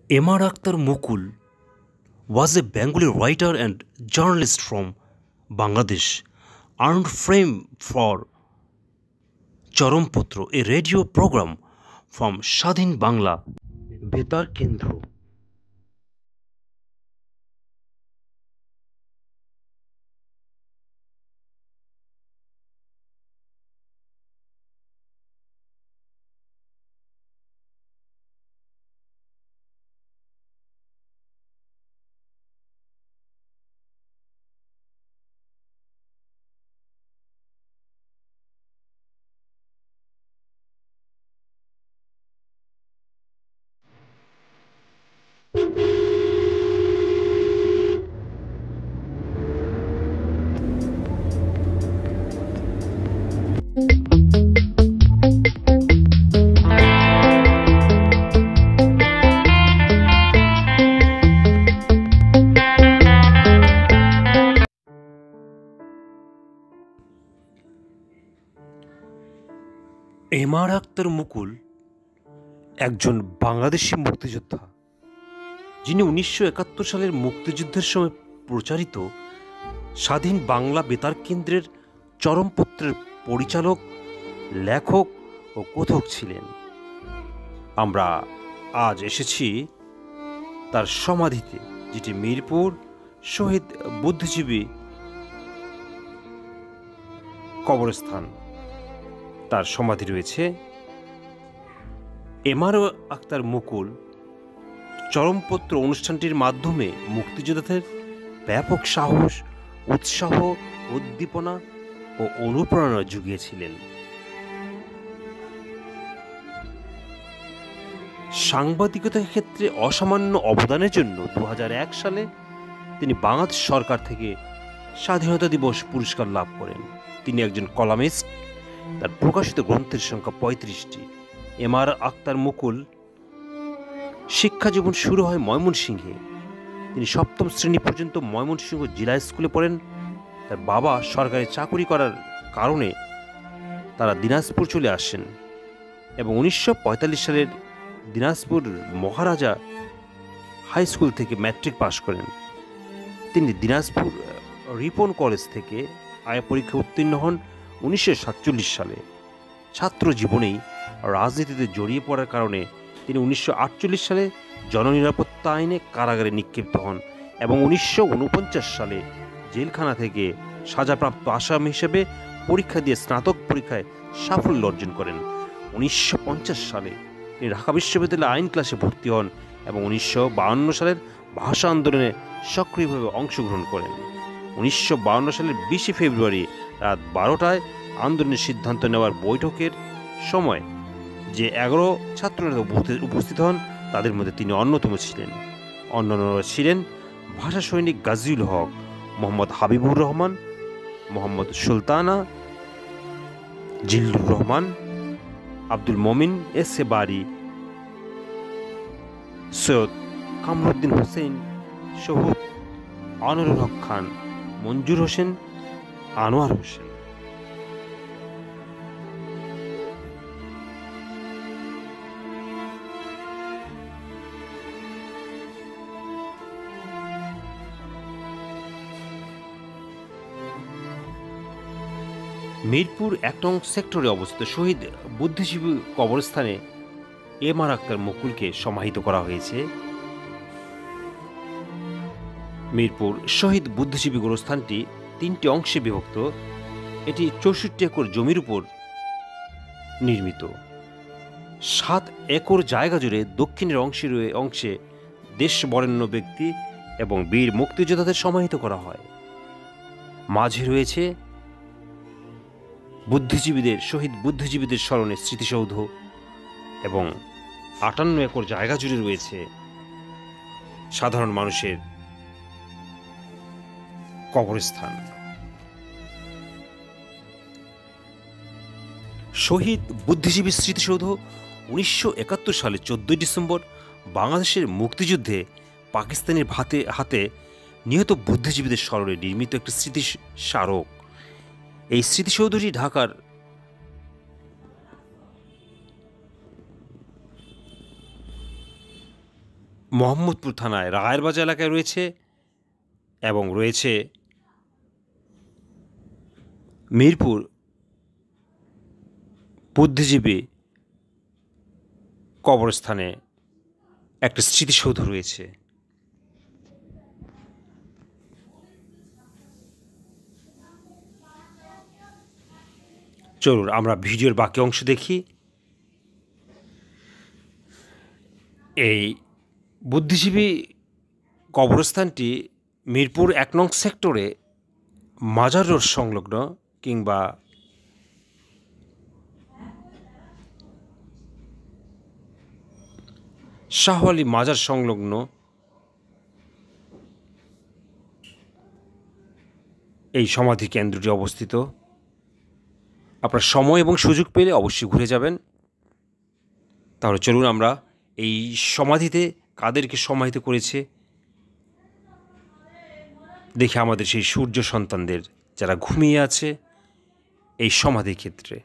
M.R. Akhtar Mukul was a Bengali writer and journalist from Bangladesh, earned fame for Choromputro, a radio program from Shadhin Bangla Betar Kendro. M.R. Akhtar মুকুল একজন বাংলাদেশি মুক্তিযোদ্ধা, যিনি 1971 সালের মুক্তিযুদ্ধের সময় প্রচারিত স্বাধীন বাংলা বেতার কেন্দ্রের চরমপত্রের পরিচালক, লেখক ও কথক ছিলেন। আমরা আজ এসেছি তার সমাধিতে, যেটি মিরপুর শহীদ বুদ্ধিজীবী কবরস্থান। তার সমাধি রয়েছে। M.R. আখতার মুকুল চরমপত্র অনুষ্ঠানটির মাধ্যমে মুক্তিযোদ্ধাদের ব্যাপক সাহস, উৎসাহ, উদ্দীপনা ও অনুপ্রেরণা জুগিয়েছিলেন। সাংবাদিকতার ক্ষেত্রে অসামান্য অবদানের জন্য 2001 সালে তিনি বাংলাদেশ সরকার থেকে স্বাধীনতা দিবস পুরস্কার লাভ করেন। তিনি একজন কলামিস্ট। তার প্রকাশিত গ্রন্থের সংখ্যা 35টি। M.R. আখতার মুকুল শিক্ষা জীবন শুরু হয় ময়মনসিংহে। তিনি সপ্তম শ্রেণী পর্যন্ত ময়মনসিংহ জেলা স্কুলে পড়েন। তার বাবা সরকারি চাকুরি করার কারণে তারা দিনাজপুর চলে আসেন এবং 1945 সালের দিনাজপুর মহারাজা হাই স্কুল থেকে ম্যাট্রিক পাশ করেন। তিনি দিনাজপুর রিপন কলেজ থেকে আয়া পরীক্ষা উত্তীর্ণ হন 1947 সালে। ছাত্র জীবনেই রাজনীতিতে জড়িয়ে পড়ার কারণে তিনি 1948 সালে জননিরাপত্তা আইনে কারাগারে নিক্ষিপ্ত হন এবং 1949 সালে জেলখানা থেকে সাজাপ্রাপ্ত আসামি হিসেবে পরীক্ষা দিয়ে স্নাতক পরীক্ষায় সাফল্য অর্জন করেন। 1950 সালে তিনি ঢাকা বিশ্ববিদ্যালয়ে আইন ক্লাসে ভর্তি হন এবং 1952 সালের ভাষা আন্দোলনে সক্রিয়ভাবে অংশগ্রহণ করেন। 1952 সালের 20 ফেব্রুয়ারি রাত 12টায় আন্দোলনের সিদ্ধান্ত নেওয়ার বৈঠকের সময় যে 11 ছাত্রনেতা উপস্থিত হন, তাদের মধ্যে তিনি অন্যতম ছিলেন। অন্যান্যরা ছিলেন ভাষা সৈনিক গাজীউল হক, মোহাম্মদ হাবিবুর রহমান, মোহাম্মদ সুলতানা, জিল্লুর রহমান, আব্দুল মমিন এস এ বারি, সৈয়দ কামরুদ্দিন হোসেন, শহীদ আনোয়ারুল হক খান, মঞ্জুর হোসেন, আনোয়ার হোসেন। মিরপুর 1 নং সেক্টরে অবস্থিত শহীদ বুদ্ধিজীবী কবরস্থানে M.R. আখতার মুকুলকে সমাহিত করা হয়েছে। মিরপুর শহীদ বুদ্ধিজীবী গোরস্থানটি 3টি অংশে বিভক্ত। এটি 64 একর জমির উপর নির্মিত। 7 একর জায়গা জুড়ে দক্ষিণের অংশে দেশ বরেণ্য ব্যক্তি এবং বীর মুক্তিযোদ্ধাদের সমাহিত করা হয়। মাঝে রয়েছে শহীদ বুদ্ধিজীবীদের স্মরণে স্মৃতিসৌধ এবং 58 একর জায়গা জুড়ে রয়েছে সাধারণ মানুষের কবরস্থান। শহীদ বুদ্ধিজীবী স্মৃতিসৌধ 1971 সালে 14 ডিসেম্বর বাংলাদেশের মুক্তিযুদ্ধে পাকিস্তানের হাতে নিহত বুদ্ধিজীবীদের স্মরণে নির্মিত একটি স্মৃতিস্মারক। এই স্মৃতিসৌধটি ঢাকার মোহাম্মদপুর থানায় রায়ের বাজার এলাকায় রয়েছে এবং রয়েছে মিরপুর বুদ্ধিজীবী কবরস্থানে একটা স্মৃতিসৌধ রয়েছে। চলুন আমরা ভিডিওর বাকি অংশ দেখি। এই বুদ্ধিজীবী কবরস্থানটি মিরপুর 1 নং সেক্টরে মাজার রোড সংলগ্ন কিংবা শাহ আলী মাজার সংলগ্ন এই সমাধি কেন্দ্রটি অবস্থিত। আপনার সময় এবং সুযোগ পেলে অবশ্যই ঘুরে যাবেন। তাহলে চলুন আমরা এই সমাধিতে কাদেরকে সমাহিত করেছে দেখে আমাদের সেই সূর্য সন্তানদের যারা ঘুমিয়ে আছে এই সমাধি ক্ষেত্রে।